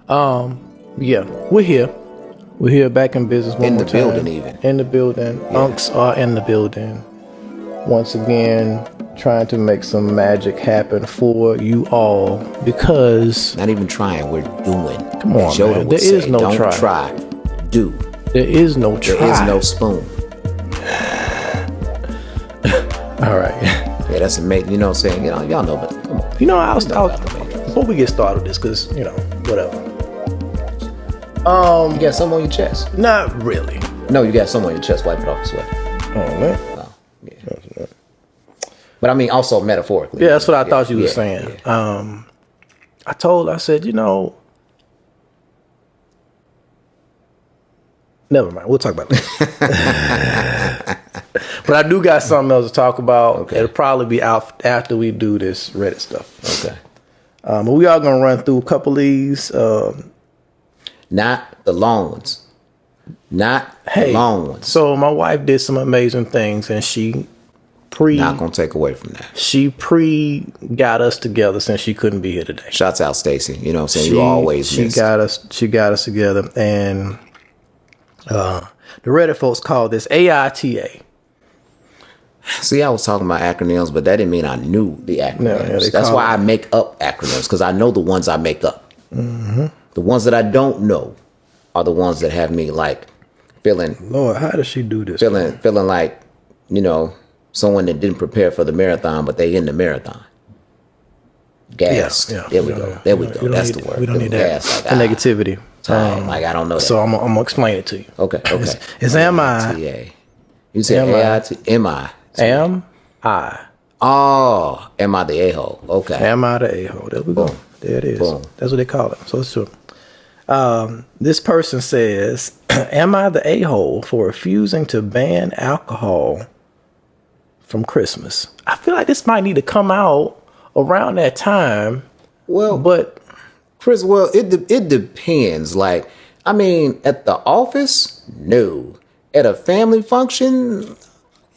Yeah, we're here. We're here back in business one In more the time. building even. In the building. Yeah. Unks are in the building. Once again, trying to make some magic happen for you all because... Not even trying, we're doing. Come on, Yoda man. would There is say, no don't try. Do. There is no try. There is no spoon. All right. Yeah, that's amazing. You know what I'm saying? Y'all know, but come on. You know, I'll before we get started with this, because, whatever. You got some on your chest? Not really. No, you got some on your chest. Wipe it off the sweat. Oh, man. Oh, yeah. But I mean, also metaphorically. Yeah, that's what I thought you were saying. Yeah. I said, never mind. We'll talk about that. But I do got something else to talk about. Okay. It'll probably be out after we do this Reddit stuff. Okay. But we are going to run through a couple of these. Not the long ones. Not the long ones. So my wife did some amazing things, and she not gonna take away from that. She got us together since she couldn't be here today. Shouts out Stacy. You know what I'm saying? You always she got us together, and the Reddit folks call this AITA. See, I was talking about acronyms, but that didn't mean I knew the acronyms. That's why I make up acronyms, because I know the ones I make up. Mm-hmm. The ones that I don't know are the ones that have me like feeling. Lord, how does she do this? Feeling like, someone that didn't prepare for the marathon, but they in the marathon. Gassed. Yeah. There we go. That's the word. We don't need that. Like, the negativity. Like, I don't know that. So I'm going to explain it to you. Okay. It's M-I. You said A-I-T. M-I. M-I. Oh, am I the a-hole? Okay. Am I the a-hole? There we go. There it is. Boom. That's what they call it. So it's true. This person says, am I the a-hole for refusing to ban alcohol from Christmas? I feel like this might need to come out around that time. Well, but Chris, it depends. Like, I mean, at the office, no. At a family function,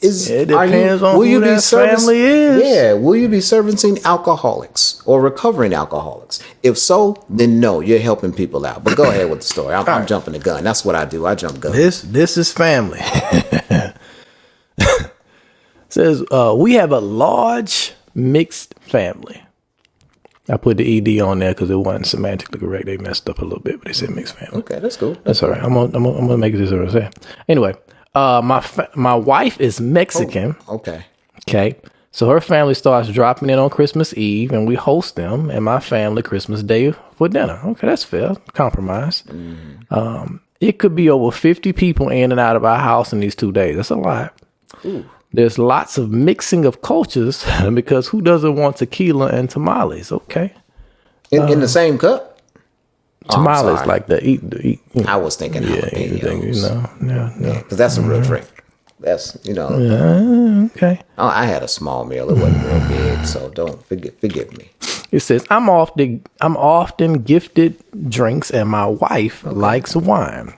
it depends on who that family is. Yeah, will you be servicing alcoholics or recovering alcoholics? If so, then no, you're helping people out. But go ahead with the story. I'm jumping the gun. That's what I do. I jump gun. This is family. Says we have a large mixed family. I put the ED on there because it wasn't semantically correct. They messed up a little bit, but they said mixed family. Okay, that's cool. That's all right. I'm gonna make it this what I say. Anyway. My wife is Mexican. Oh, okay. Okay. So her family starts dropping in on Christmas Eve, and we host them, and my family Christmas Day for dinner. Okay, that's fair. Compromise. Mm. It could be over 50 people in and out of our house in these 2 days. That's a lot. Ooh. There's lots of mixing of cultures because who doesn't want tequila and tamales? Okay. In the same cup? Tamales like the eat. I was thinking jalapenos. No. Because that's a real drink. That's, okay. I had a small meal. It wasn't real big, so don't forgive me. It says, I'm often gifted drinks, and my wife likes wine.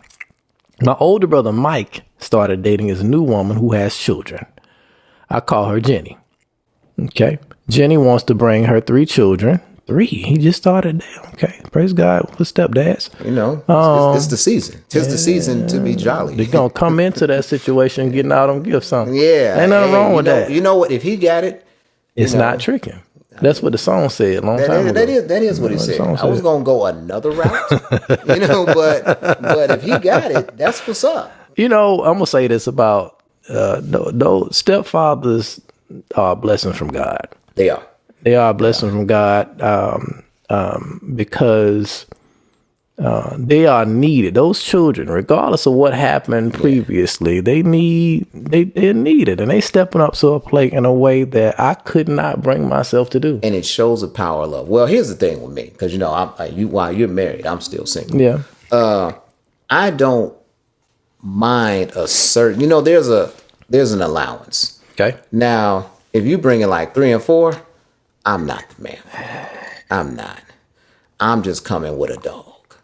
My older brother, Mike, started dating his new woman who has children. I call her Jenny. Okay. Jenny wants to bring her 3 children. 3. He just started. Okay. Praise God for stepdads. It's the season. 'Tis the season to be jolly. They're going to come into that situation getting all them gifts on. Yeah. Ain't nothing wrong with that. You know what? If he got it. It's not tricking. That's what the song said a long time ago. That is what he said. I was going to go another route. But if he got it, that's what's up. I'm going to say this about those stepfathers are blessings from God. They are. They are a blessing from God because they are needed. Those children, regardless of what happened previously, they're needed, and they stepping up to a plate in a way that I could not bring myself to do. And it shows the power of love. Well, here's the thing with me, because while you're married, I'm still single. Yeah. I don't mind a certain. There's an allowance. Okay. Now, if you bring in like 3 and 4. I'm not the man. I'm not. I'm just coming with a dog.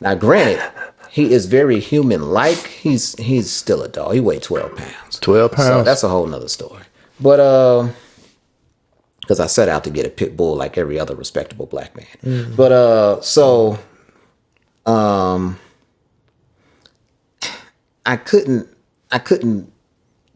Now, granted, he is very human-like. He's still a dog. He weighed 12 pounds. 12 pounds? So that's a whole nother story. But, because I set out to get a pit bull like every other respectable black man. Mm. But, so I couldn't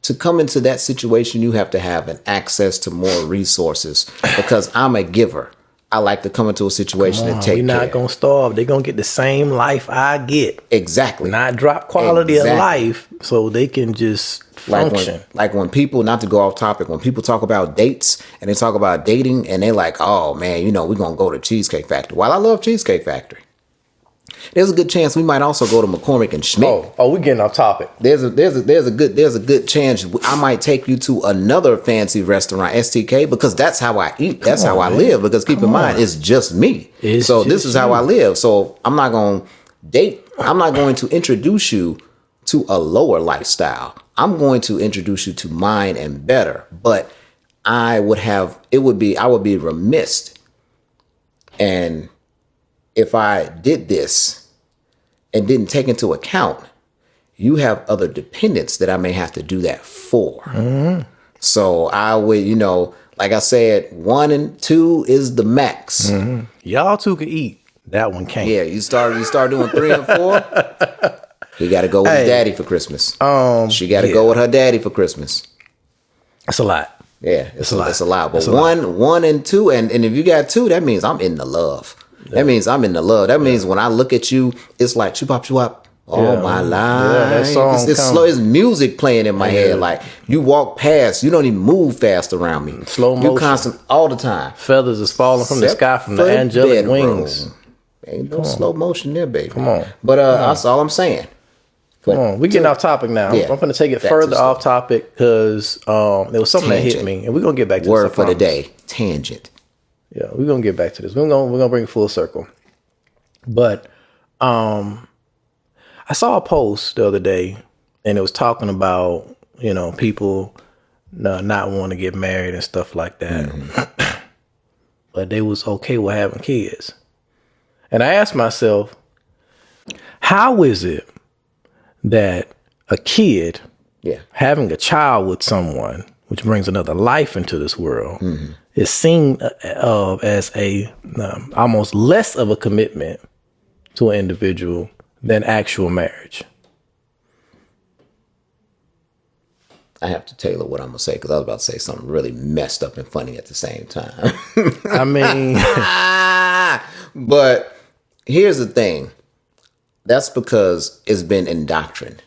to come into that situation. You have to have an access to more resources because I'm a giver. I like to come into a situation and take We're not care. going to starve. They're going to get the same life I get. Exactly. Not drop quality of life so they can just function. Like when people, not to go off topic, when people talk about dates and they talk about dating and they're like, oh man, we're going to go to Cheesecake Factory. While I love Cheesecake Factory, there's a good chance we might also go to McCormick and Schmidt. Oh, we're getting off topic. There's a good chance I might take you to another fancy restaurant, STK, because that's how I eat. That's how I live. Because keep in mind, it's just me. So this is how I live. So I'm not going to date. I'm not going to introduce you to a lower lifestyle. I'm going to introduce you to mine and better. But I would be remiss. And if I did this and didn't take into account, you have other dependents that I may have to do that for. Mm-hmm. So I would, like I said, 1 and 2 is the max. Mm-hmm. Y'all 2 can eat. That one can't. Yeah, you start doing 3 and 4. He got to go with his daddy for Christmas. She got to go with her daddy for Christmas. That's a lot. Yeah, it's a lot. But 1 and 2, and if you got 2, that means I'm in the love. That means I'm in the love. That means when I look at you, it's like choo-pop. Oh my life. Yeah, that song it's slow. It's music playing in my head. Like you walk past, you don't even move fast around me. Slow motion. You constant all the time. Feathers is falling from the sky from the angelic wings. Ain't no slow motion there, baby. Come on. But that's all I'm saying. Come on, we're getting off topic now. Yeah, I'm going to take it further off topic because there was something that hit me, and we're going to get back to word this. For the day, tangent. Yeah, we're going to get back to this. We're going to bring it full circle. But I saw a post the other day, and it was talking about, people not wanting to get married and stuff like that. Mm-hmm. But they was okay with having kids. And I asked myself, how is it that a kid having a child with someone, which brings another life into this world, mm-hmm. is seen as a almost less of a commitment to an individual than actual marriage? I have to tailor what I'm going to say because I was about to say something really messed up and funny at the same time. I mean... But here's the thing. That's because it's been indoctrined.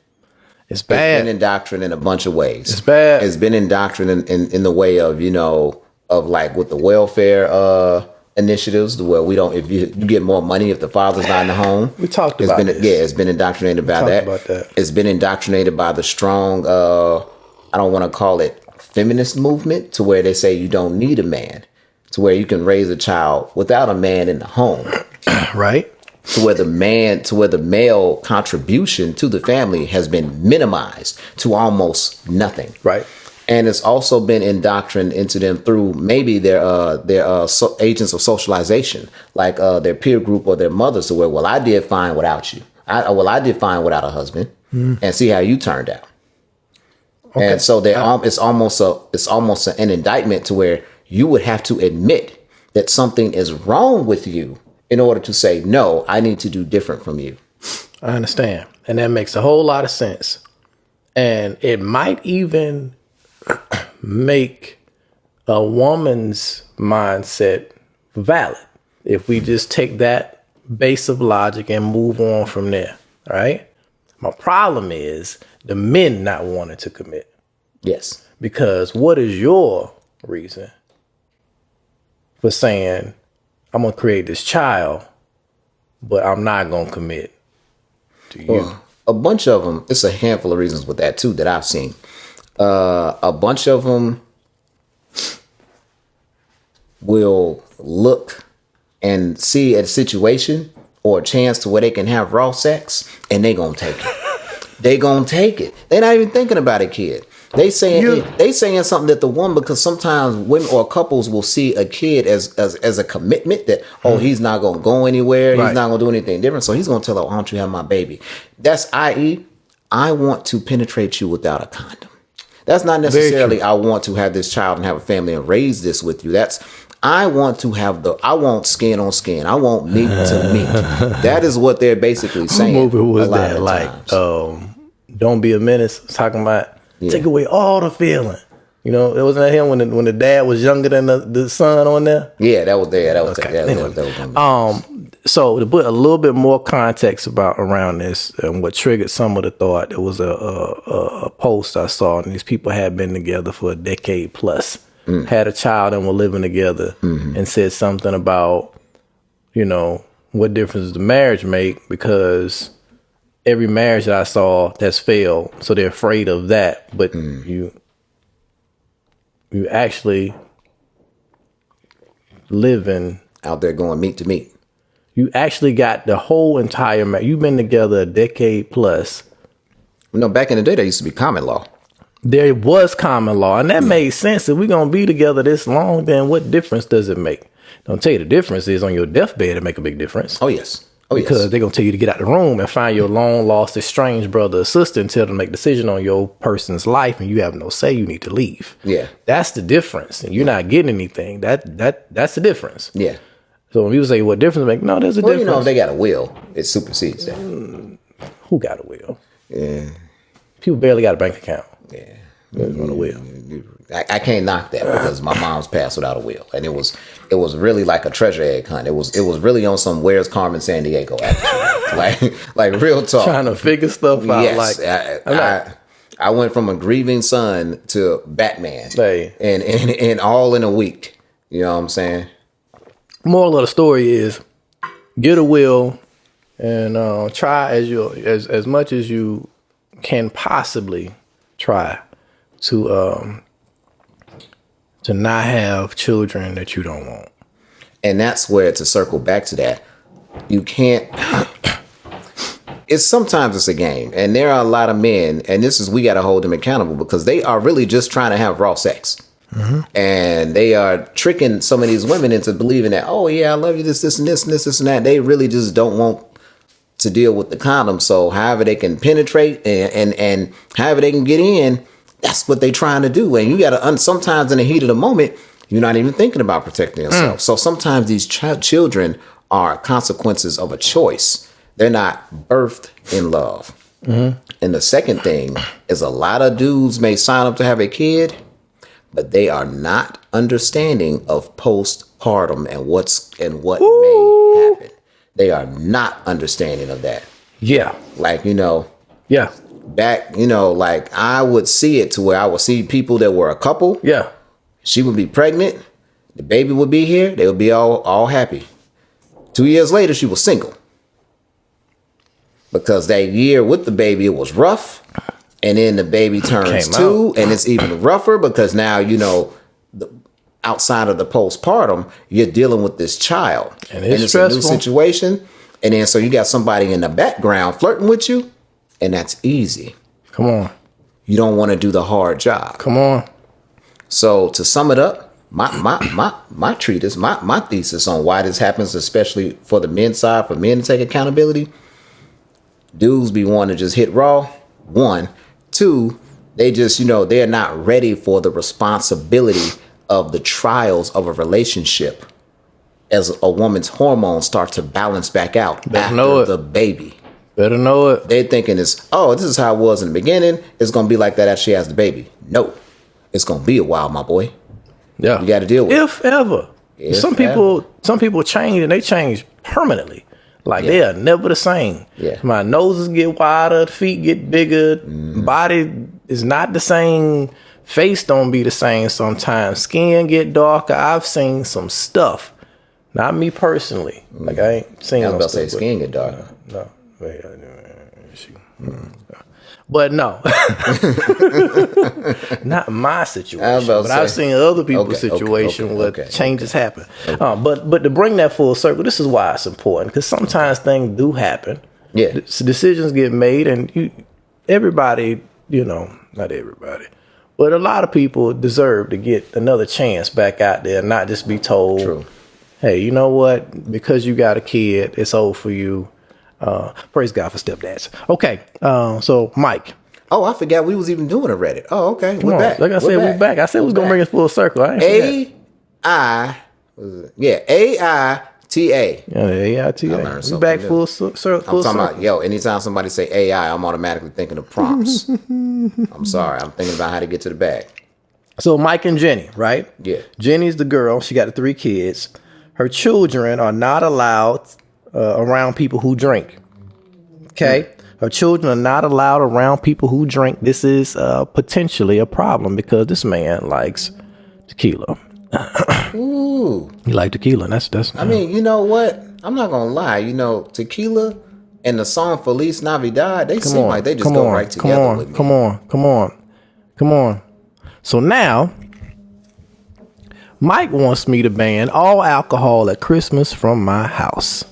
It's bad. It's been indoctrined in a bunch of ways. It's bad. It's been indoctrined in the way of, of like with the welfare initiatives, where we don't, if you get more money if the father's not in the home. We talked about this. Yeah, it's been indoctrinated by that. It's been indoctrinated by the strong, I don't want to call it feminist movement, to where they say you don't need a man, to where you can raise a child without a man in the home. Right. To where the male contribution to the family has been minimized to almost nothing. Right. And it's also been indoctrined into them through maybe their agents of socialization, like their peer group or their mothers, to where, I did fine without you. I did fine without a husband, and see how you turned out. Okay. And so it's almost an indictment to where you would have to admit that something is wrong with you in order to say, no, I need to do different from you. I understand. And that makes a whole lot of sense. And it might even make a woman's mindset valid if we just take that base of logic and move on from there. All right. My problem is the men not wanting to commit. Yes. Because what is your reason for saying, I'm going to create this child, but I'm not going to commit to you? Well, a bunch of them, it's a handful of reasons with that too that I've seen. A bunch of them will look and see a situation or a chance to where they can have raw sex, and they going to take it. They going to take it. They're not even thinking about a kid. They saying something that the woman, because sometimes women or couples will see a kid as a commitment that, he's not going to go anywhere. Right. He's not going to do anything different. So he's going to tell her, why don't you have my baby? That's i.e., I want to penetrate you without a condom. That's not necessarily I want to have this child and have a family and raise this with you. That's I want skin on skin. I want meat to meat. That is what they're basically saying. What movie was a lot that? of Like, times. Don't Be a Menace. Talking about take away all the feeling. You know, it wasn't that him when the dad was younger than the son on there. Yeah, that was there. That was Okay. that was So to put a little bit more context around this and what triggered some of the thought, there was a post I saw, and these people had been together for a decade plus, had a child and were living together, and said something about, you know, what difference does the marriage make? Because every marriage that I saw that's failed, so they're afraid of that. But you actually living out there going meat to meat. You actually got the whole entire marriage. You've been together a decade plus. You know, back in the day, there used to be common law. There was common law, and that made sense. If we're going to be together this long, then what difference does it make? Don't tell you the difference is on your deathbed it make a big difference. Oh, yes. Because they're going to tell you to get out the room and find your long lost estranged brother or sister and tell them to make a decision on your person's life, and you have no say. You need to leave. Yeah. That's the difference. And you're not getting anything. That's the difference. Yeah. So when people say what difference make, no, there's a difference. You know, if they got a will, it supersedes that. Who got a will? Yeah. People barely got a bank account. Yeah. On a will. I can't knock that because my mom's passed without a will, and it was really like a treasure egg hunt. It was really on some Where's Carmen Sandiego actually, like real talk, trying to figure stuff out. Yes, like I went from a grieving son to Batman, hey. and all in a week. You know what I'm saying? Moral of the story is get a will and try as much as you can possibly try to not have children that you don't want. And that's where, to circle back to that, you can't. Sometimes it's a game, and there are a lot of men, and we got to hold them accountable because they are really just trying to have raw sex. And they are tricking some of these women into believing that, oh yeah, I love you, this and this and this and that. They really just don't want to deal with the condom. So however they can penetrate and however they can get in, that's what they're trying to do. And you got to, sometimes in the heat of the moment, you're not even thinking about protecting yourself. So sometimes these children are consequences of a choice. They're not birthed in love. And the second thing is a lot of dudes may sign up to have a kid, but they are not understanding of postpartum and what may happen. They are not understanding of that. Yeah. Like, you know. Yeah. Back, you know, like I would see it to where I would see people that were a couple. Yeah. She would be pregnant. The baby would be here. They would be all happy. 2 years later, she was single. Because that year with the baby, it was rough. And then the baby turns 2, and it's even rougher because now, you know, outside of the postpartum, you're dealing with this child. And it's stressful. A new situation. And then so you got somebody in the background flirting with you, and that's easy. Come on. You don't want to do the hard job. Come on. So to sum it up, my treatise, my thesis on why this happens, especially for the men's side, for men to take accountability, dudes be wanting to just hit raw, 1. 2, they just, you know, they're not ready for the responsibility of the trials of a relationship as a woman's hormones start to balance back out after the baby. Better know it. They're thinking this is how it was in the beginning. It's going to be like that after she has the baby. No, it's going to be a while, my boy. Yeah. You got to deal with it. If ever. Some people change, and they change permanently. Like they are never the same. Yeah. My noses get wider, feet get bigger, body is not the same, face don't be the same sometimes, skin get darker. I've seen some stuff. Not me personally. Like I ain't seen. I was no about to say stuff, skin get darker. No. But no, not my situation. But I've seen other people's situation where changes happen. But to bring that full circle, this is why it's important, because sometimes things do happen. Yeah, decisions get made, and everybody, you know, not everybody, but a lot of people deserve to get another chance back out there, and not just be told, True. "Hey, you know what? Because you got a kid, it's over for you." Praise God for stepdads. Okay, so Mike. Oh, I forgot we was even doing a Reddit. Oh, okay. We're back. Like I said, we're back. I said we was going to bring us full circle. Yeah, AITA. Yeah, AITA. I learned We something back new. full circle. I'm talking about, anytime somebody say AI, I'm automatically thinking of prompts. I'm sorry. I'm thinking about how to get to the bag. So Mike and Jenny, right? Yeah. Jenny's the girl. She got the 3 kids. Her children are not allowed around people who drink. Okay? Her children are not allowed around people who drink. This is potentially a problem because this man likes tequila. Ooh. He like tequila. And that's. I mean, you know what? I'm not going to lie. Tequila and the song Feliz Navidad, they seem like they just go right together with me. Come on. So now, Mike wants me to ban all alcohol at Christmas from my house.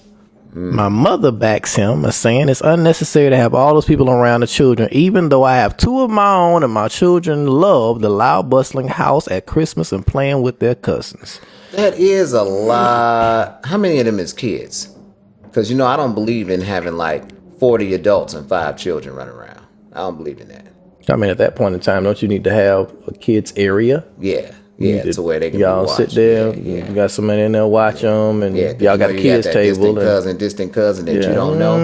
My mother backs him, saying it's unnecessary to have all those people around the children, even though I have 2 of my own and my children love the loud, bustling house at Christmas and playing with their cousins. That is a lot. How many of them is kids? Because, I don't believe in having like 40 adults and 5 children running around. I don't believe in that. I mean, at that point in time, don't you need to have a kids area? Yeah, to where they can y'all be sit there. Yeah. You got somebody in there watch them, and y'all got a you kids got that table. Distant cousin that you don't know.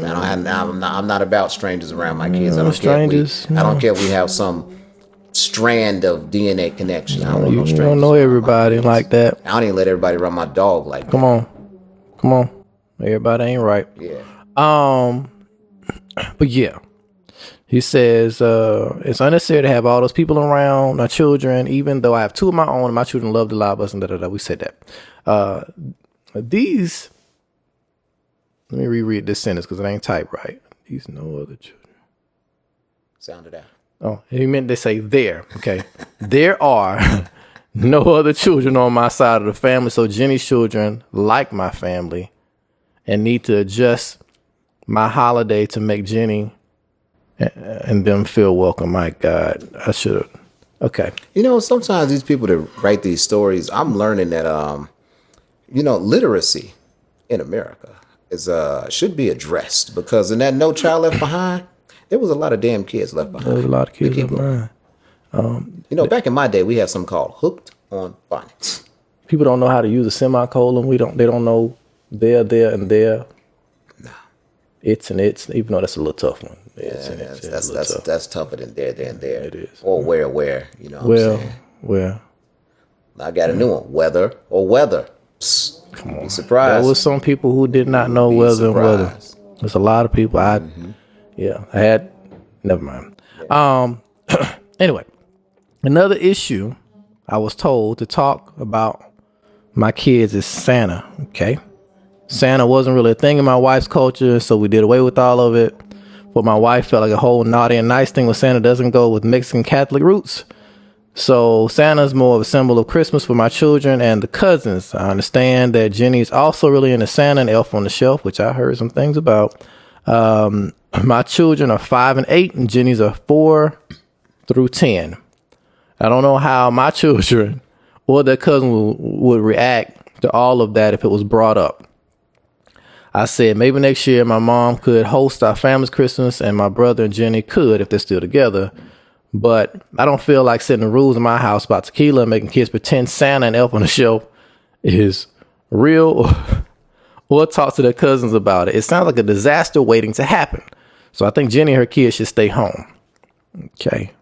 I'm not about strangers around my kids. I don't care if we have some strand of DNA connection. I don't want no strangers. You don't know everybody like that. I don't even let everybody run my dog like that. Come on. Everybody ain't right. Yeah. But yeah. He says, it's unnecessary to have all those people around my children, even though I have 2 of my own and my children love the loud bus and da-da-da. We said that. Let me reread this sentence because it ain't typed right. These no other children. Sound it out. Oh, he meant to say there. Okay. There are no other children on my side of the family, so Jenny's children like my family and need to adjust my holiday to make Jenny and them feel welcome. My God, I should have. Okay. Sometimes these people that write these stories, I'm learning that, literacy in America is should be addressed because in that No Child Left Behind, there was a lot of damn kids left behind. There was a lot of kids left behind. Back in my day, we had something called Hooked on Phonics. People don't know how to use a semicolon. They don't know there, and there. No. It's and it's, even though that's a little tough one. That's tougher than there, and there. It is. Or where, you know what I'm saying? Where? I got a new one. Weather or weather. Psst, Come on. Be surprised. There was some people who did not know weather and weather. There's a lot of people. I had, never mind. Anyway, another issue I was told to talk about my kids is Santa. Okay. Santa wasn't really a thing in my wife's culture, so we did away with all of it. But my wife felt like a whole naughty and nice thing with Santa doesn't go with Mexican Catholic roots. So Santa's more of a symbol of Christmas for my children and the cousins. I understand that Jenny's also really into Santa and Elf on the Shelf, which I heard some things about. My children are 5 and 8, and Jenny's are 4 through 10. I don't know how my children or their cousin would react to all of that if it was brought up. I said maybe next year my mom could host our family's Christmas and my brother and Jenny could if they're still together. But I don't feel like setting the rules in my house about tequila and making kids pretend Santa and Elf on the Shelf is real or talk to their cousins about it. It sounds like a disaster waiting to happen. So I think Jenny and her kids should stay home. Okay.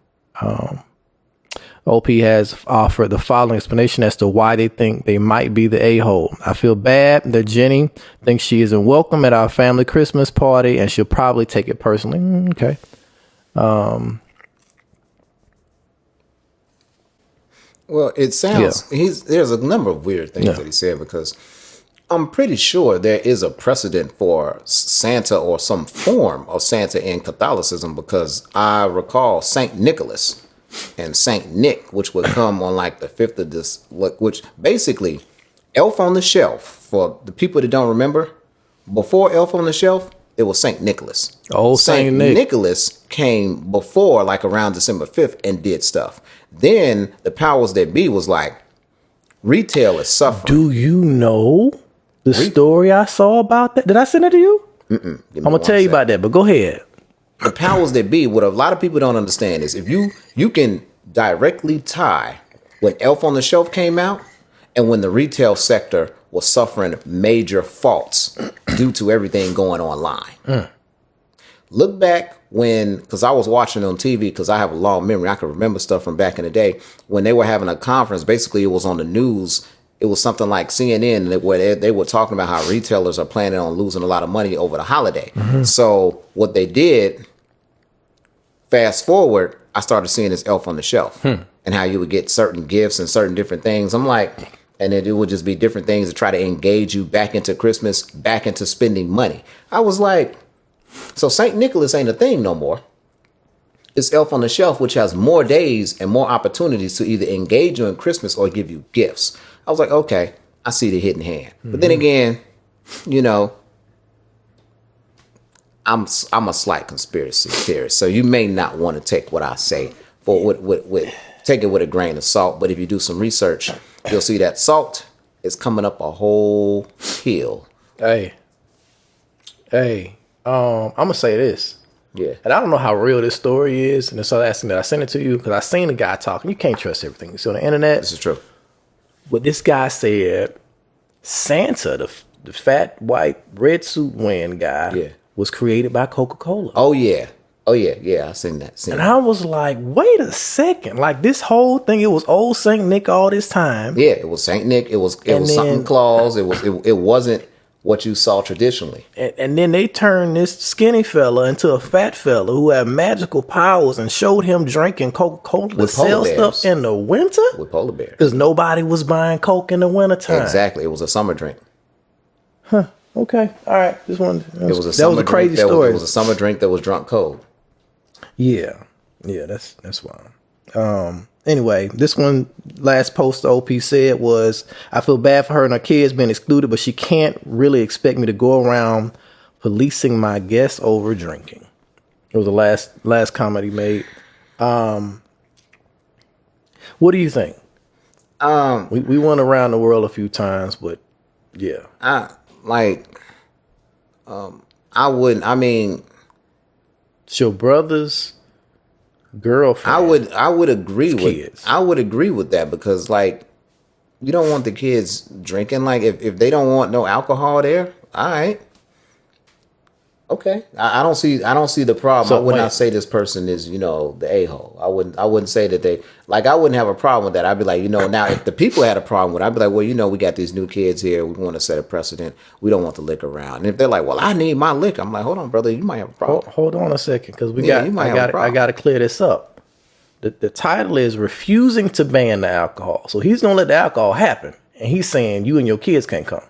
OP has offered the following explanation as to why they think they might be the a-hole. I feel bad that Jenny thinks she isn't welcome at our family Christmas party, and she'll probably take it personally. Okay. Well, it sounds there's a number of weird things that he said because I'm pretty sure there is a precedent for Santa or some form of Santa in Catholicism because I recall Saint Nicholas and Saint Nick, which would come on like the 5th of this, which basically Elf on the Shelf, for the people that don't remember, before Elf on the Shelf, it was Saint Nicholas. Oh, Saint Nicholas came before like around December 5th and did stuff. Then the powers that be was like, retail is suffering. Do you know the story I saw about that? Did I send it to you? I'm going to tell you about that, but go ahead. The powers that be, what a lot of people don't understand is if you can directly tie when Elf on the Shelf came out and when the retail sector was suffering major faults due to everything going online. Look back because I was watching on TV, because I have a long memory. I can remember stuff from back in the day when they were having a conference. Basically, it was on the news. It was something like CNN where they were talking about how retailers are planning on losing a lot of money over the holiday. So what they did, fast forward, I started seeing this Elf on the Shelf and how you would get certain gifts and certain different things. I'm like, and it would just be different things to try to engage you back into Christmas, back into spending money. I was like, so St. Nicholas ain't a thing no more. It's Elf on the Shelf, which has more days and more opportunities to either engage you in Christmas or give you gifts. I was like, okay, I see the hidden hand. But then again, you know, I'm a slight conspiracy theorist, so you may not want to take what I say take it with a grain of salt. But if you do some research, you'll see that salt is coming up a whole hill. Hey, I'm gonna say this. Yeah. And I don't know how real this story is, and it's all asking that I sent it to you because I seen the guy talking. You can't trust everything you see on the internet. This is true. But this guy said Santa, the fat white red suit wearing guy, was created by Coca-Cola. Oh yeah. I seen that. And I was like, wait a second. Like this whole thing, it was old Saint Nick all this time. Yeah, it was Saint Nick. It was Santa Claus. It wasn't what you saw traditionally. And then they turned this skinny fella into a fat fella who had magical powers and showed him drinking Coca-Cola to sell stuff in the winter? With polar bears. Because nobody was buying Coke in the wintertime. Exactly. It was a summer drink. Huh. Okay. All right. That was a crazy story. story. It was a summer drink that was drunk cold. Yeah. That's wild. Anyway, this one last post the OP said was, I feel bad for her and her kids being excluded, but she can't really expect me to go around policing my guests over drinking. It was the last comment he made. What do you think? We went around the world a few times, but yeah. It's your brother's girlfriend. I would agree kids. I would agree with that, because like you don't want the kids drinking. Like if they don't want no alcohol there, all right. Okay. I don't see the problem. So I would not say this person is, the a-hole. I wouldn't say that I wouldn't have a problem with that. I'd be like, now if the people had a problem with it, I'd be like, well, we got these new kids here. We want to set a precedent. We don't want the liquor around. And if they're like, well, I need my liquor, I'm like, hold on, brother, you might have a problem. Hold on a second, because I got to clear this up. The title is refusing to ban the alcohol. So he's going to let the alcohol happen. And he's saying you and your kids can't come.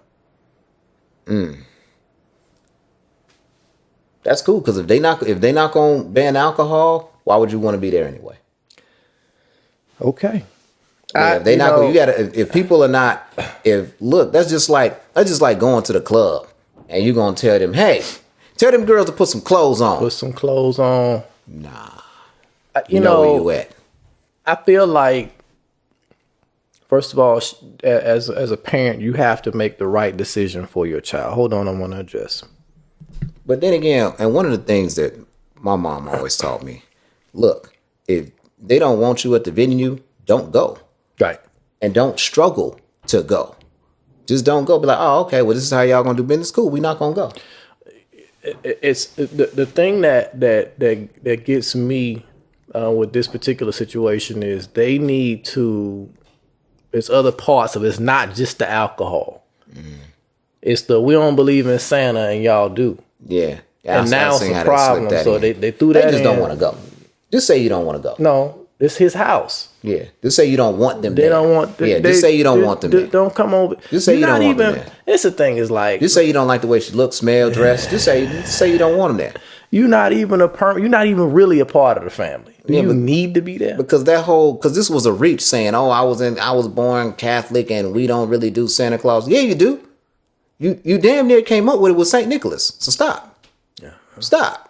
That's cool, because if they not gonna ban alcohol, why would you want to be there anyway? Okay. Yeah, if they not gonna, you gotta. If people are not, that's just like going to the club and you gonna tell them, hey, tell them girls to put some clothes on. Put some clothes on. Nah. You know where you at. I feel like, first of all, as a parent, you have to make the right decision for your child. Hold on, I want to address. But then again, and one of the things that my mom always taught me, look, if they don't want you at the venue, don't go. Right. And don't struggle to go. Just don't go. Be like, oh, okay, well, this is how y'all gonna do business. Cool, we not gonna go. It's the thing that gets me with this particular situation is they need to. It's other parts of it. It's not just the alcohol. It's we don't believe in Santa and y'all do. Yeah. And now it's a problem. So they threw that in. They just don't want to go. Just say you don't want to go. No, it's his house. Yeah. Just say you don't want them there. They don't want. Just say you don't want them there. Don't come over. Just say you don't want them there. It's the thing is like. Just say you don't like the way she looks, smell, dress. Just say you don't want them there. You're not even You're not even really a part of the family. Do you need to be there? Because this was a reach saying, oh, I was born Catholic and we don't really do Santa Claus. Yeah, you do. You damn near came up with it with St. Nicholas. So stop. Yeah. Stop.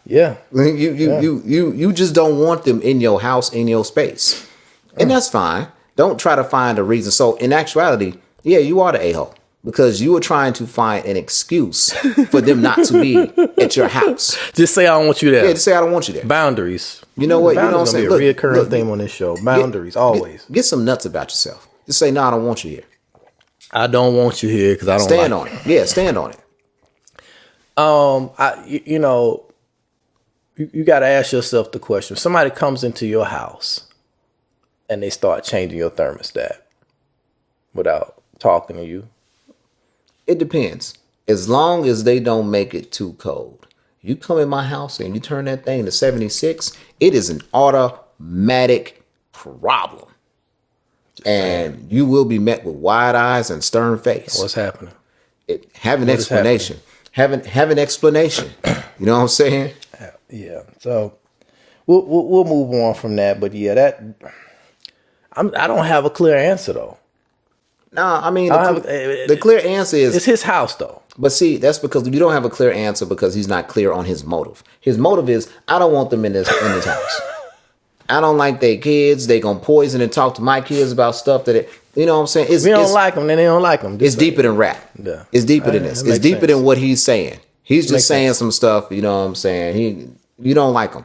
Yeah. You just don't want them in your house, in your space. And that's fine. Don't try to find a reason. So in actuality, yeah, you are the a-hole. Because you were trying to find an excuse for them not to be at your house. Just say I don't want you there. Yeah, just say I don't want you there. Boundaries. You know what? Boundaries gonna be a reoccurring theme on this show. Boundaries, always. Get some nuts about yourself. Just say, no, I don't want you here. I don't want you here because I don't Stand like on it. Yeah, stand on it. you got to ask yourself the question. If somebody comes into your house and they start changing your thermostat without talking to you. It depends. As long as they don't make it too cold. You come in my house and you turn that thing to 76, it is an automatic problem. And you will be met with wide eyes and stern face. What's happening? Have an explanation. Have an explanation. You know what I'm saying? Yeah. So we'll move on from that. But yeah, I don't have a clear answer though. No, I mean the clear answer is it's his house though. But see, that's because you don't have a clear answer because he's not clear on his motive. His motive is, I don't want them in this house. I don't like their kids. They gonna poison and talk to my kids about stuff that you know what I'm saying. We don't like them, then they don't like them. It's deeper than rap. Yeah. It's deeper than this. It's deeper than what he's saying. He's just saying some stuff. You know what I'm saying. You don't like him.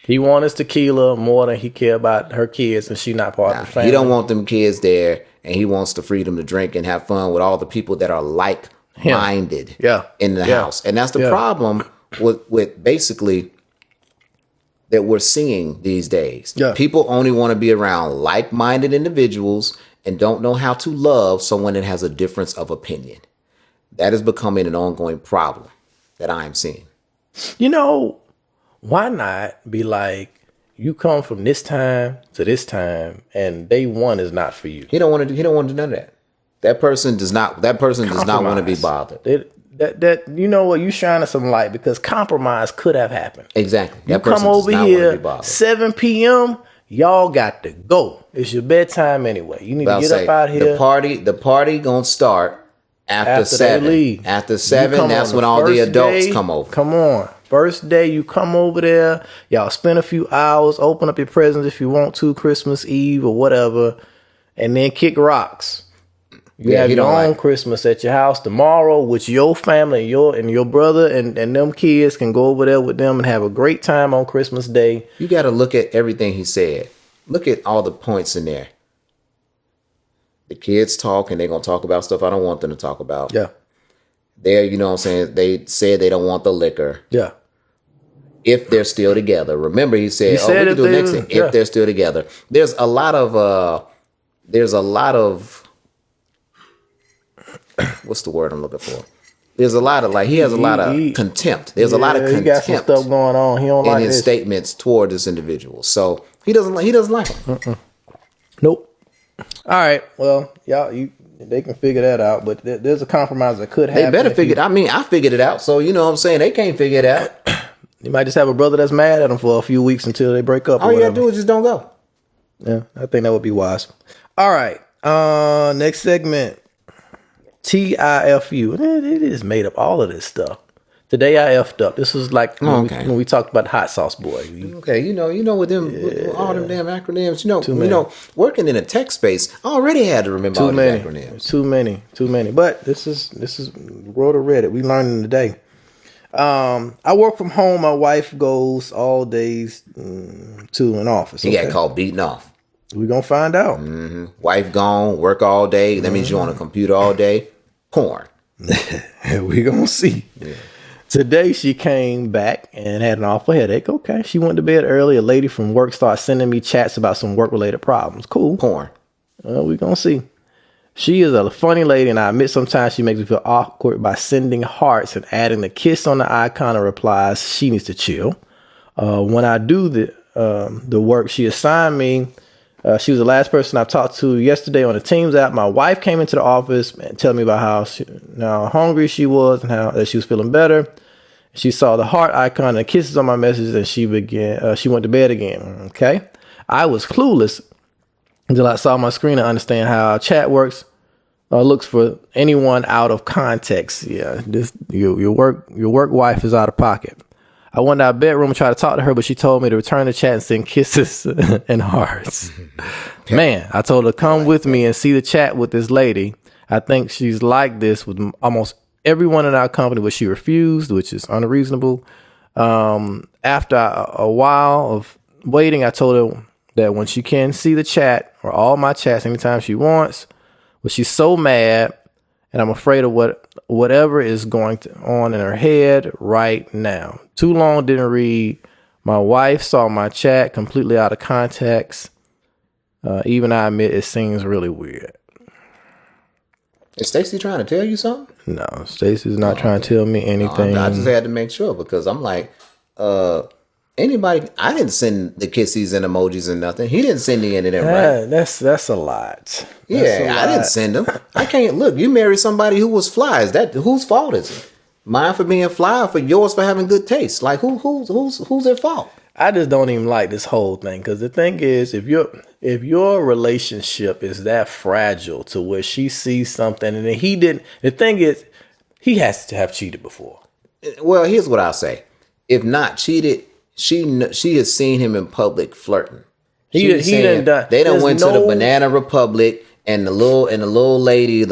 He wants his tequila more than he care about her kids, and she not part of the family. He don't want them kids there, and he wants the freedom to drink and have fun with all the people that are like-minded in the house. And that's the problem with basically that we're seeing these days. Yeah. People only want to be around like-minded individuals and don't know how to love someone that has a difference of opinion. That is becoming an ongoing problem that I am seeing. You know, why not be like, you come from this time to this time, and day one is not for you. He don't want to do none of that. That person does not want to be bothered. That you know what, you shining some light because compromise could have happened. Exactly. You come over here 7 p.m. Y'all got to go. It's your bedtime anyway. You need to get up out here. The party gonna start after 7. After 7, that's when all the adults come over. Come on. First day you come over there, y'all spend a few hours, open up your presents if you want to, Christmas Eve or whatever, and then kick rocks. You have your own Christmas at your house tomorrow with your family and your brother and them kids can go over there with them and have a great time on Christmas Day. You got to look at everything he said. Look at all the points in there. The kids talk and they're going to talk about stuff I don't want them to talk about. Yeah. You know what I'm saying? They said they don't want the liquor. Yeah. If they're still together. Remember, he said, we can do next thing. If they're still together. There's a lot of what's the word I'm looking for? There's a lot of he has a lot of contempt. There's a lot of contempt. He got some stuff going on. He don't like his statements toward this individual. So he doesn't like him. Nope. All right. Well, y'all, they can figure that out, but there's a compromise that could happen. They better figure it out. I mean, I figured it out. So, you know what I'm saying? They can't figure it out. You might just have a brother that's mad at them for a few weeks until they break up. All you got to do is just don't go. Yeah, I think that would be wise. All right. Next segment. TIFU. They just made up all of this stuff. Today I effed up. This was like when we talked about Hot Sauce Boy. Okay, you know with them with all them damn acronyms. You know, working in a tech space, I already had to remember all the acronyms. Too many. But this is the world of Reddit. We learning today. I work from home. My wife goes all days to an office. He got called beating off. We're gonna find out. Mm-hmm. Wife gone, work all day. That means you're on a computer all day. Porn. We're gonna see. Yeah. Today she came back and had an awful headache. Okay. She went to bed early. A lady from work started sending me chats about some work-related problems. Cool. Porn. We're going to see. She is a funny lady, and I admit sometimes she makes me feel awkward by sending hearts and adding the kiss on the icon and replies. She needs to chill. When I do the work she assigned me, she was the last person I talked to yesterday on the Teams app. My wife came into the office and told me about how hungry she was and how that she was feeling better. She saw the heart icon and kisses on my messages, and she went to bed again. Okay. I was clueless until I saw my screen and understand how chat works. Looks for anyone out of context. Yeah. Your work wife is out of pocket. I went to our bedroom and tried to talk to her, but she told me to return the chat and send kisses and hearts. Man, I told her to come with me and see the chat with this lady. I think she's like this with almost everyone in our company, but she refused, which is unreasonable. After a while of waiting, I told her that when she can see the chat or all my chats anytime she wants. But she's so mad, and I'm afraid of whatever is going on in her head right now. Too long didn't read. My wife saw my chat completely out of context. Even I admit it seems really weird. Is Stacy trying to tell you something? No, Stacy's not trying to tell me anything. No, I just had to make sure because I'm like, anybody, I didn't send the kissies and emojis and nothing. He didn't send any of them, right? That's a lot. I didn't send them. I can't look. You married somebody who was fly. Is that whose fault is it? Mine for being fly, or for yours for having good taste? Like who's their fault? I just don't even like this whole thing because the thing is, if your relationship is that fragile to where she sees something and then he didn't, the thing is, he has to have cheated before. Well, here's what I'll say: if not cheated, she has seen him in public flirting. They done went to the Banana Republic and the little lady,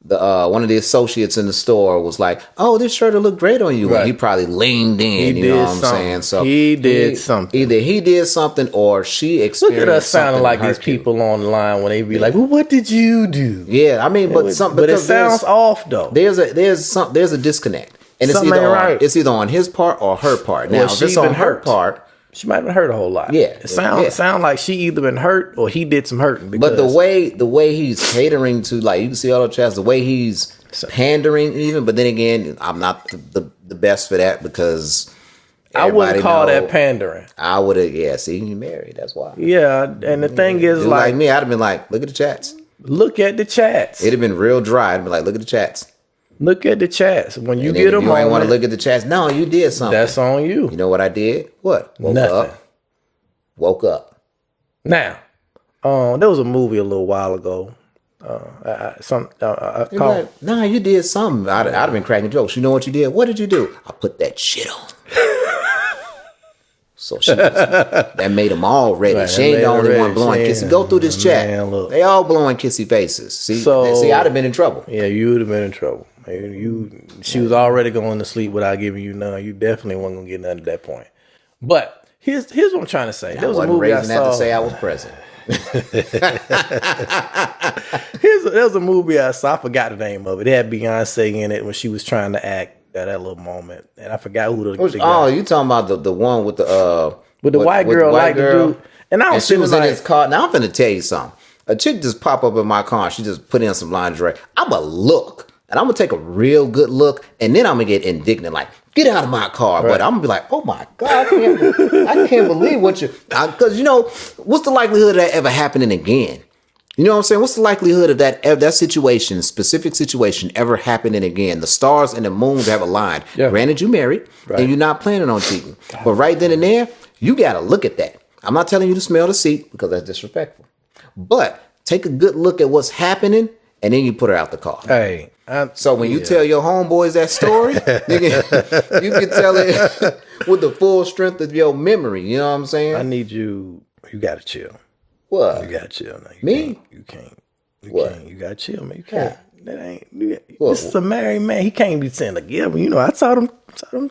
one of the associates in the store was like, "Oh, this shirt will look great on you." Right. And he probably leaned in. You know what I'm saying? So he did something. Either he did something or she experienced. Look at us sounding like these people online when they be like, "Well, what did you do?" Yeah, I mean, but it sounds off though. There's a disconnect, and it's either on his part or her part. Now, if it's on her part. She might have been hurt a whole lot. Yeah, it sound like she either been hurt or he did some hurting. But the way he's catering to, like, you can see all the chats, the way he's pandering even. But then again, I'm not the best for that because I wouldn't call that pandering. I would have. Yeah, see, you married. That's why. Yeah, and the thing is, like me, I'd have been like, look at the chats. Look at the chats. It'd have been real dry. I'd be like, look at the chats. Look at the chats. When you get them, you ain't want to look at the chats. No, you did something. That's on you. You know what I did? What? Woke up. Now, there was a movie a little while ago. Nah, you did something. I'd have been cracking jokes. You know what you did? What did you do? I put that shit on. So that made them all ready. Right, she ain't the only one blowing kissy. Go through this chat. Man, they all blowing kissy faces. See, I'd have been in trouble. Yeah, you would have been in trouble. She was already going to sleep without giving you none. You definitely wasn't gonna get none at that point. But here's what I'm trying to say. There was a movie I saw. That to say I was present. There was a movie I saw. I forgot the name of it. It had Beyonce in it when she was trying to act at that little moment, and I forgot who the guy. Oh, you talking about the one with the white girl, like the dude. And she was in his car. Now I'm finna tell you something. A chick just pop up in my car. She just put in some lingerie. I'ma look. And I'm going to take a real good look, and then I'm going to get indignant, like, get out of my car. Right. But I'm going to be like, oh, my God, I can't believe what you... Because, what's the likelihood of that ever happening again? You know what I'm saying? What's the likelihood of that situation, specific situation, ever happening again? The stars and the moons have aligned. Yeah. Granted, you married, and you're not planning on cheating. But right then and there, you got to look at that. I'm not telling you to smell the seat, because that's disrespectful. But take a good look at what's happening, and then you put her out the car. Hey. So when you tell your homeboys that story, nigga, you can tell it with the full strength of your memory. You know what I'm saying? I need you. You gotta chill. What? You gotta chill. No, you can't. What? You gotta chill, man. You can't. Yeah. That ain't. This is a married man. He can't be saying like, yeah, I told him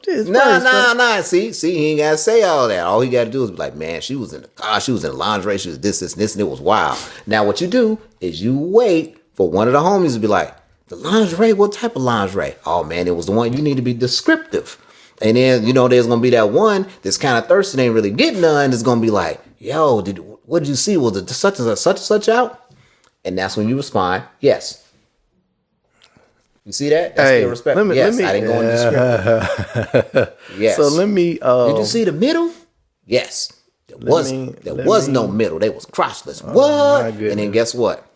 this. Nah. See, he ain't gotta say all that. All he gotta do is be like, man, she was in the car, she was in lingerie, she was this, and it was wild. Now what you do is you wait for one of the homies to be like, the lingerie? What type of lingerie? Oh, man, it was the one. You need to be descriptive. And then, there's going to be that one that's kind of thirsty and ain't really getting none. It's going to be like, yo, what did you see? Was it such and such out? And that's when you respond, yes. You see that? That's still respect. Yes, I didn't go into descriptive. Yes. So let me... did you see the middle? Yes. There was no middle. They was crotchless. What? And then guess what?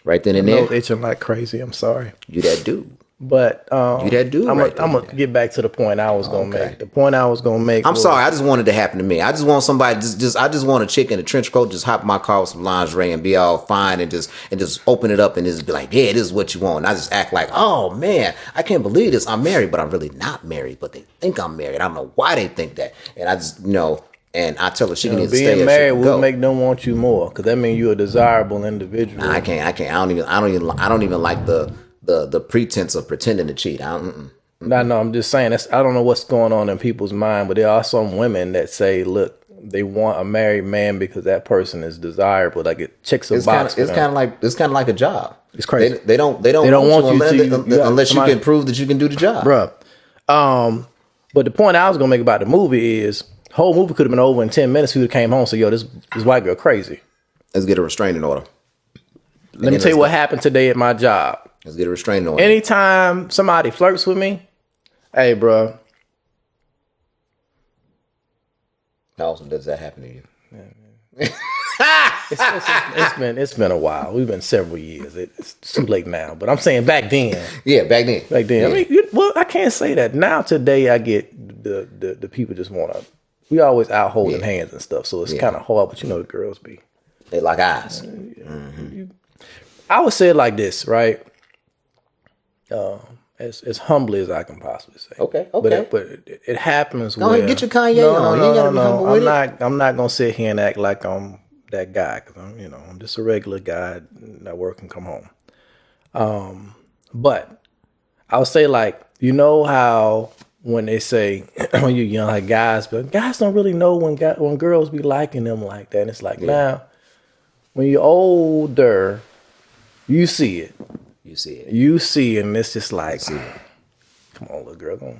Right then and there. Itching like crazy. I'm sorry. You that dude. But you that dude. I'm gonna get back to the point I was gonna make. The point I was gonna make. I'm sorry. I just wanted to happen to me. I just want somebody. I just want a chick in a trench coat just hop in my car with some lingerie and be all fine and just open it up and just be like, yeah, this is what you want. And I just act like, oh man, I can't believe this. I'm married, but I'm really not married. But they think I'm married. I don't know why they think that. And I just And I tell her she can either stay or being married will make them want you more, because that means you're a desirable individual. Nah, I can't. I don't even like the pretense of pretending to cheat. No, I'm just saying. I don't know what's going on in people's mind, but there are some women that say, "Look, they want a married man because that person is desirable. Like it checks a box. It's kind of like a job. It's crazy. They don't want you unless you can prove that you can do the job, bruh. But the point I was gonna make about the movie is the whole movie could have been over in 10 minutes. He would have came home. So yo, this white girl crazy. Let's get a restraining order. Let me tell you what happened today at my job. Let's get a restraining order. Anytime somebody flirts with me, hey, bro. How often does that happen to you? It's been a while. We've been several years. It's too late now. But I'm saying back then. Yeah, back then. Back then. Yeah. I mean, well, I can't say that now. Today, I get the people just want to. We always out holding hands and stuff, so it's kind of hard. But you know, the girls be. They like eyes. I would say it like this, right? As humbly as I can possibly say. Okay. But it happens. Go ahead, get your Kanye on. You gotta be humble with it. I'm not gonna sit here and act like I'm that guy because I'm just a regular guy that work and come home. But I would say like how when they say when you're young, like guys don't really know when girls be liking them like that. And it's like now when you're older, you see it. You see it, and it's just like, come on, little girl, go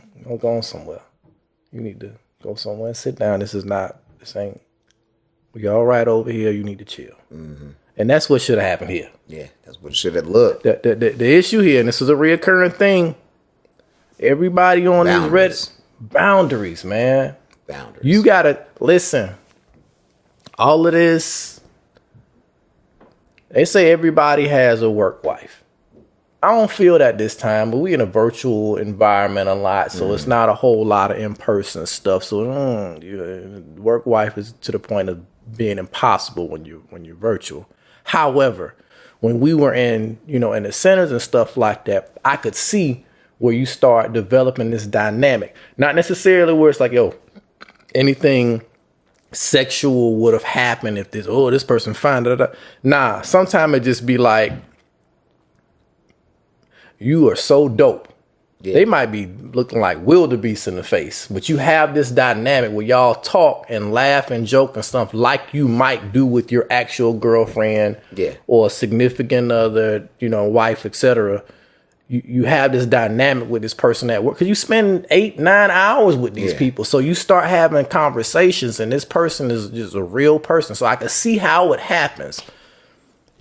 on somewhere. You need to go somewhere and sit down. This ain't, we all right over here. You need to chill. Mm-hmm. And that's what should have happened here. Yeah, that's what should have looked. The issue here, and this is a reoccurring thing, everybody on these Reddit, boundaries, man. Boundaries. You got to, listen, all of this, they say everybody has a work wife. I don't feel that this time, but we in a virtual environment a lot, so it's not a whole lot of in-person stuff. So work wife is to the point of being impossible when you're virtual. However, when we were in the centers and stuff like that, I could see where you start developing this dynamic. Not necessarily where it's like, yo, anything sexual would have happened if this person fine. Nah, sometimes it just be like, you are so dope. Yeah. They might be looking like wildebeest in the face, but you have this dynamic where y'all talk and laugh and joke and stuff like you might do with your actual girlfriend or significant other, wife, etc. You have this dynamic with this person at work because you spend 8-9 hours with these people. So you start having conversations and this person is just a real person. So I can see how it happens.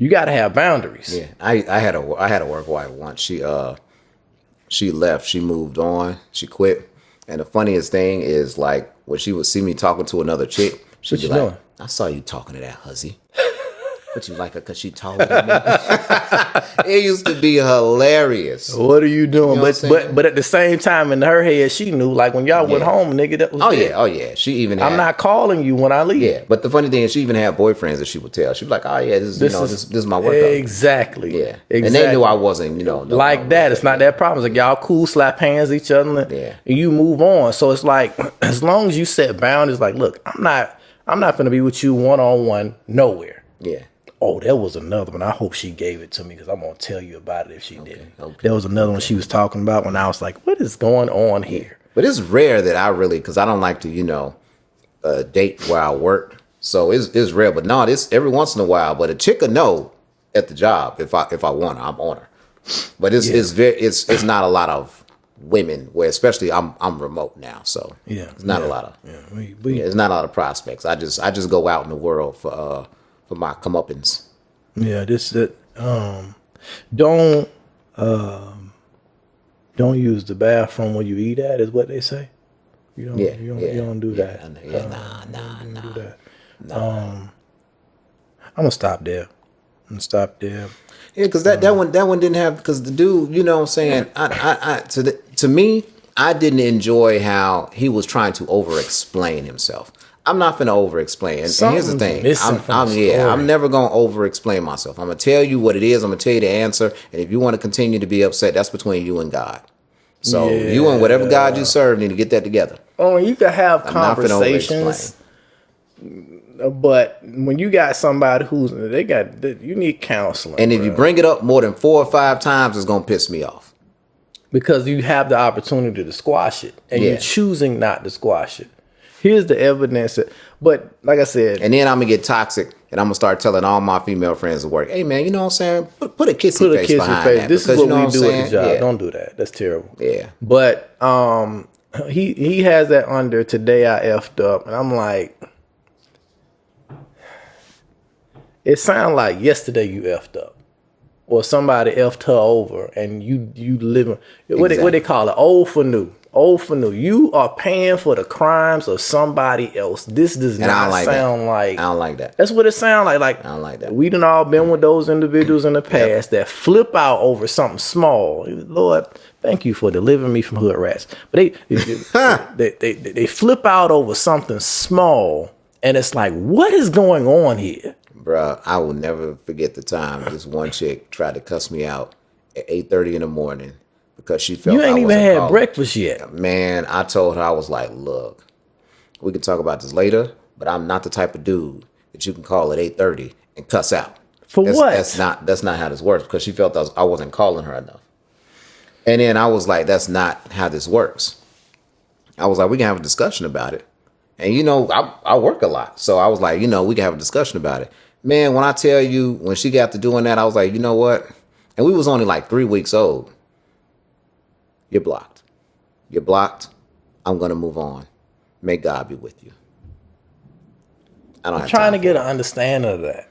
You got to have boundaries. Yeah, I had a work wife once. She left. She moved on. She quit. And the funniest thing is like when she would see me talking to another chick, she'd be like, doing? "I saw you talking to that hussy." But you like her because she taller than me. It used to be hilarious. What are you doing? But at the same time, in her head, she knew like when y'all went home, nigga, that was Oh yeah. She even I'm not calling you when I leave. Yeah, but the funny thing is she even had boyfriends that she would tell. She'd be like, "Oh yeah, this is my work." Exactly. Yeah. Exactly. And they knew I wasn't, like that. It's not that problem. It's like y'all cool, slap hands at each other, and you move on. So it's like as long as you set boundaries, like, look, I'm not gonna be with you one-on-one nowhere. Yeah. Oh, there was another one. I hope she gave it to me because I'm going to tell you about it if she didn't. Okay. There was another one she was talking about when I was like, what is going on here? But it's rare that I really, because I don't like to, date where I work. So it's rare. But no, it's every once in a while. But a chick will know at the job if I want her, I'm on her. But it's not a lot of women where, especially I'm remote now. So it's not a lot of, it's not a lot of prospects. I just go out in the world for my comeuppance. Yeah, don't use the bathroom when you eat at is what they say. You don't do that. Nah. Do that. I'm gonna stop there. Yeah, because that one didn't have, because the dude, you know what I'm saying, to me, I didn't enjoy how he was trying to over explain himself. I'm not gonna over explain. And here's the thing. I'm never gonna over explain myself. I'm gonna tell you what it is, I'm gonna tell you the answer, and if you want to continue to be upset, that's between you and God. So you and whatever God you serve need to get that together. Oh, you can have conversations, but when you got somebody you need counseling. And if you bring it up more than 4 or 5 times, it's gonna piss me off. Because you have the opportunity to squash it, and you're choosing not to squash it. here's the evidence. But like I said, And then I'm gonna get toxic, and I'm gonna start telling all my female friends at work, "Hey man, you know what I'm saying? Put a kissy face behind that. This is because what you know we what do I'm at the saying? job. Yeah. Don't do that. That's terrible. Yeah. But he has that under today I effed up, and I'm like, it sounds like yesterday you effed up, or somebody effed her over, and you living what they call it, old for new. Old for new. You are paying for the crimes of somebody else. This does not sound like. I don't like that. That's what it sounds like. Like, I don't like that. We done all been with those individuals in the past that flip out over something small. Lord, thank you for delivering me from hood rats. But they flip out over something small, and it's like, what is going on here? Bruh, I will never forget the time this one chick tried to cuss me out at 8:30 in the morning because she felt you ain't I even wasn't had calling. breakfast yet. Man, I told her, I was like, look, we can talk about this later, but I'm not the type of dude that you can call at 8:30 and cuss out. What? That's not how this works, because she felt I wasn't calling her enough. And then I was like, that's not how this works. I was like, we can have a discussion about it. And I work a lot. So I was like, we can have a discussion about it. Man, when I tell you, when she got to doing that, I was like, you know what? And we was only like 3 weeks old. You're blocked. You're blocked. I'm going to move on. May God be with you. I'm trying to get an understanding of that.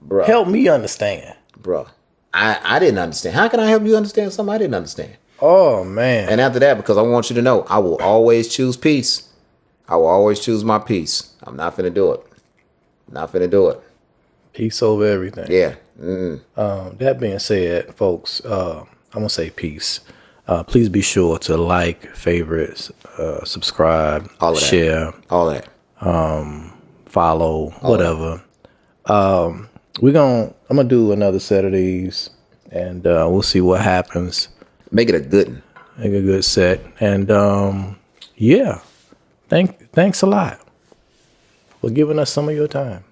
Bruh. Help me understand. Bruh. I didn't understand. How can I help you understand something I didn't understand? Oh, man. And after that, because I want you to know, I will always choose peace. I will always choose my peace. I'm not finna do it. Not finna do it. Peace over everything. Yeah. That being said, folks, I'm going to say peace. Please be sure to like, favorite, subscribe, share, all that. Follow, whatever. I'm gonna do another set of these, and we'll see what happens. Make it a good one. Make a good set, and yeah, thanks a lot for giving us some of your time.